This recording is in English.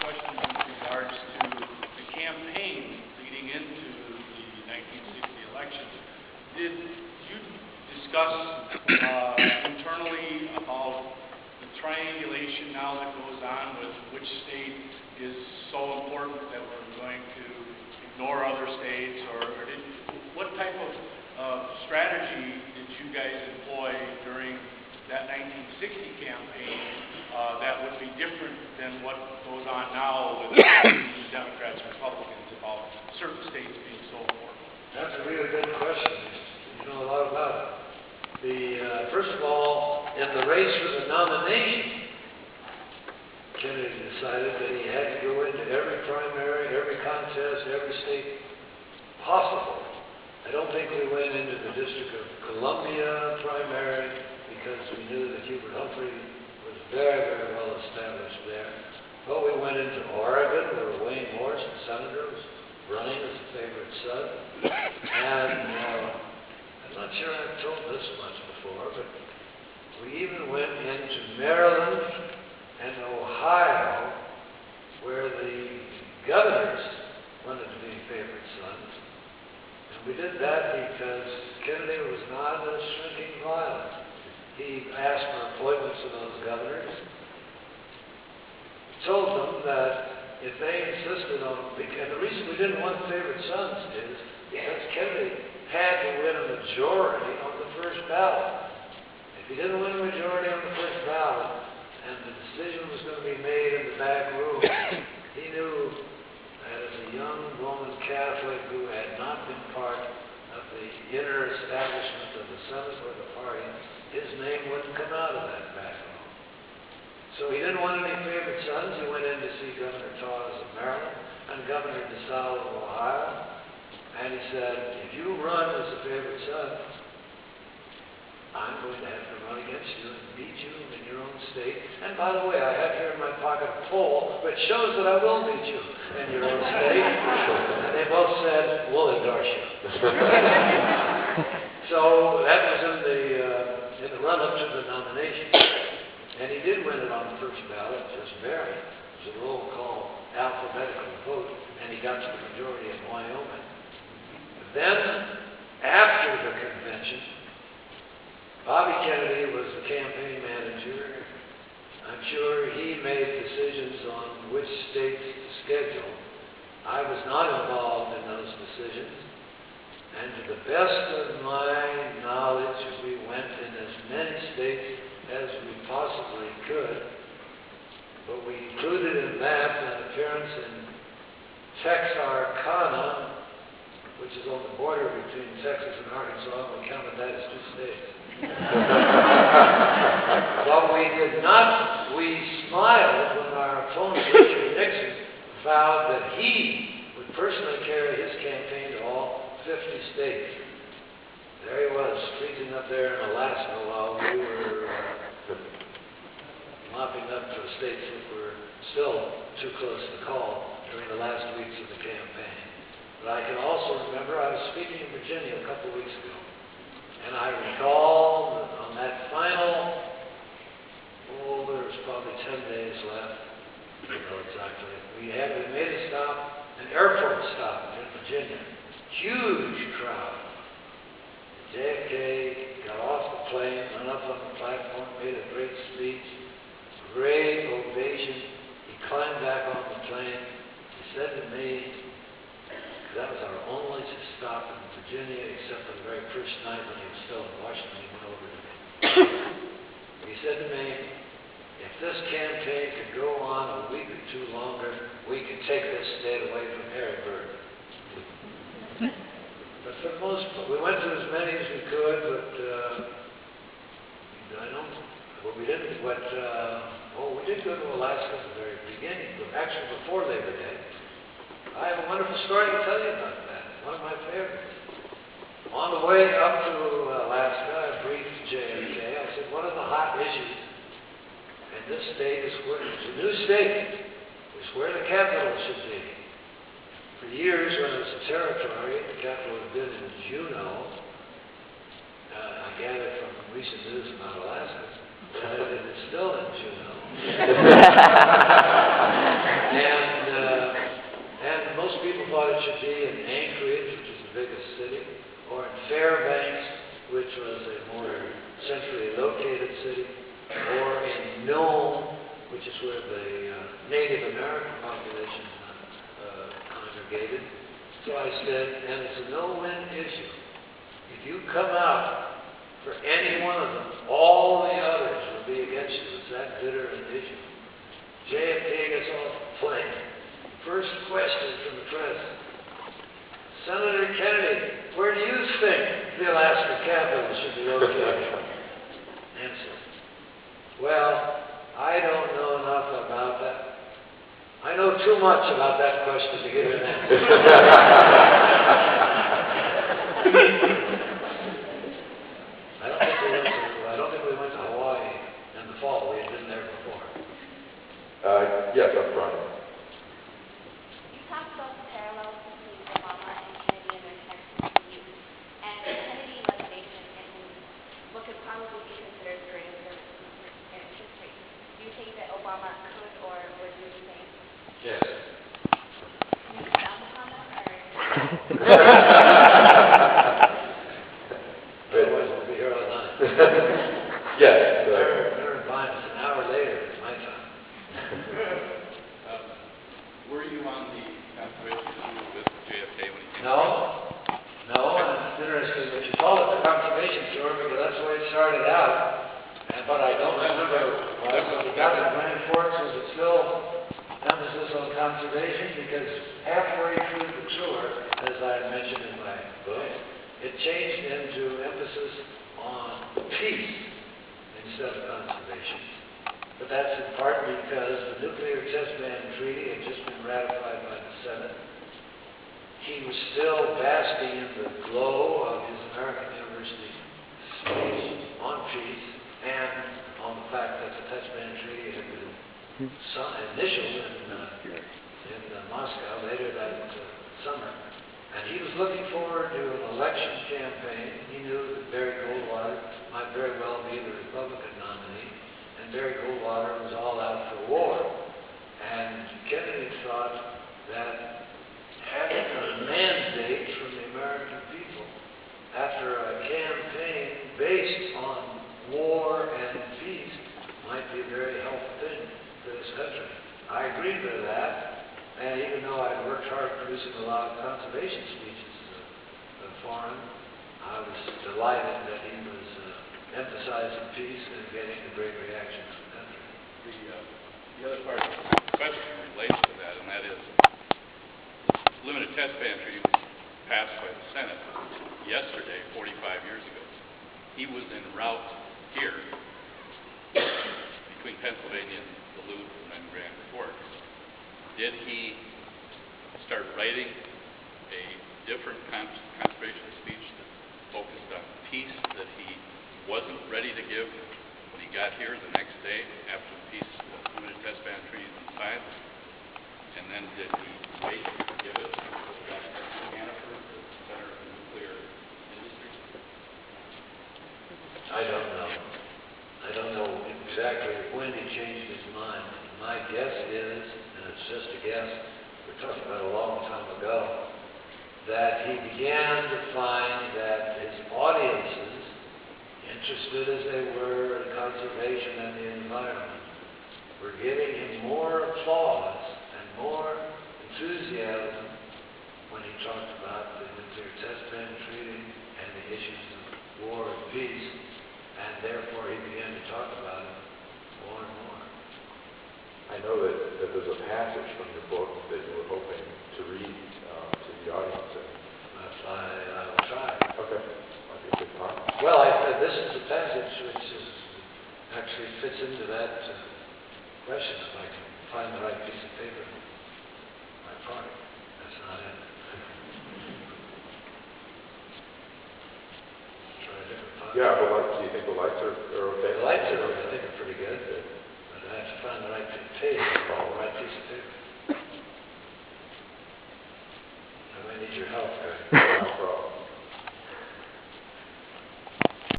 question is in regards to the campaign leading into the 1960 elections. Did you discuss internally about the triangulation now that goes on with which state is so important that we're going to ignore other states, or what type of strategy did you guys employ during that 1960 campaign that would be different than what goes on now with the Democrats and Republicans about certain states being so important? That's a really good question. You know a lot about it. First of all, in the race for the nomination, Kennedy decided that he had to go into every primary, every contest, every state possible. I don't think we went into the District of Columbia primary because we knew that Hubert Humphrey was very, very well established there. But we went into Oregon, where Wayne Morris, the senator, was running as a favorite son. And I'm not sure I've told this much before, but we even went into Maryland and Ohio, where the governors wanted to be favorite sons. And we did that because Kennedy was not a shrinking violet. He asked for appointments to those governors, told them that if they insisted on, and the reason we didn't want favorite sons is because Kennedy had to win a majority on the first ballot. If he didn't win a majority on the first ballot, and the decision was going to be made in the back room, he knew that as a young Roman Catholic who had not been part of the inner establishment of the Senate or the party, his name wouldn't come out of that back room. So he didn't want any favorite sons. He went in to see Governor Tawes of Maryland and Governor DeSalle of Ohio, and he said, if you run as a favorite son, I'm going to have to run against you and beat you in your own state. And by the way, I have here in my pocket a poll which shows that I will beat you in your own state. And they both said, we'll endorse you. So that was in the run-up to the nomination. And he did win it on the first ballot, just barely. It was a roll call, alphabetical vote, and he got to the majority in Wyoming. Then, after the convention, Bobby Kennedy was the campaign manager. I'm sure he made decisions on which states to schedule. I was not involved in those decisions. And to the best of my knowledge, we went in as many states as we possibly could. But we included in that an appearance in Texarkana, which is on the border between Texas and Arkansas, and we counted that as 2 states. But we did not, we smiled when our opponent, Richard Nixon, vowed that he would personally carry his campaign to all 50 states. There he was, freezing up there in Alaska while we were mopping up for states that were still too close to call during the last weeks of the campaign. But I can also remember I was speaking in Virginia a couple weeks ago. And I recall that on that final, there was probably 10 days left, I don't know exactly. We made a stop, an airport stop in Virginia. Huge crowd. JFK got off the plane, went up on the platform, made a great speech, great ovation. He climbed back on the plane. He said to me, that was our only stop in Virginia, except for the very first night when he was still in Washington. He went over to me. He said to me, if this campaign could go on a week or 2 longer, we could take this state away from Harrisburg. But for the most part, we went to as many as we could, but we didn't. We did go to Alaska at the very beginning, but actually before Labor Day. I have a wonderful story to tell you about that. One of my favorites. On the way up to Alaska, I briefed JFK. I said, one of the hot issues in this state is where it's a new state, is where the capital should be. For years, when it was a territory, the capital had been in Juneau. I gathered from recent news about Alaska that it is still in Juneau. And city, or in Fairbanks, which was a more centrally located city, or in Nome, which is where the Native American population congregated. So I said, and it's a no-win issue. If you come out for any one of them, all the others will be against you. It's that bitter an issue. JFK gets off the plane. First question from the press. Senator Kennedy, where do you think the Alaska capital should be located? Answer. Well, I don't know enough about that. I know too much about that question to give an answer. I don't think we went to Hawaii in the fall. We had been there before. Yes, up front. You talked about the parallels between Obama and Kennedy and their connections to youth, and the Kennedy resignation in what could probably be considered the greatest service in history. Do you think that Obama could or would do the same? Yes. Can you expound upon that, or? Otherwise, we'll be here all night. Yes. They're in Vines an hour later. It's my time. Were you on the conservation committee with JFK when he came? No, and it's interesting that you call it the conservation tour because that's the way it started out. But I don't remember when we got to Grand Forks, was it still emphasis on conservation? Because halfway through the tour, as I mentioned in my book, it changed into emphasis on peace instead of conservation. But that's in part because the nuclear test ban treaty had just been ratified by the Senate. He was still basking in the glow of his American University speech on peace and on the fact that the test ban treaty had been initialed in Moscow later that summer. And he was looking forward to an election campaign. He knew that Barry Goldwater might very well be the Republican nominee, and Barry Goldwater was all out for war. And Kennedy thought that having a mandate from the American people after a campaign based on war and peace might be a very helpful thing for this country. I agreed with that. And even though I worked hard producing a lot of conservation speeches for him, I was delighted that he was emphasizing peace and getting a great reaction from the country. The other part of the question relates to that, and that is limited test ban treaty was passed by the Senate yesterday, 45 years ago. He was en route here between Pennsylvania and Duluth and then Grand Forks. Did he start writing a different conservation speech that focused on peace that he wasn't ready to give when he got here the next day after the peace limited test ban treaty was signed? And then did he wait to give it until he got to Hannaford, the center of the nuclear industry? I don't know. I don't know exactly when he changed his mind. My guess is, and it's just a guess, we're talking about a long time ago, that he began to find that his audiences, interested as they were in conservation and the environment, were giving him more applause and more enthusiasm when he talked about the nuclear test ban treaty and the issues of war and peace, and therefore he began to talk about it more and more. I know that there's a passage from your book that you were hoping to read to the audience. I will try. Okay. Might be a good part. Well, this is a passage which actually fits into that question. If I can find the right piece of paper, my part. That's not it. Try a different part. Yeah, the lights. Do you think the lights are okay? The lights are, I think, are pretty good. But I have to find the right page, the right piece of paper. I might need your help, Greg.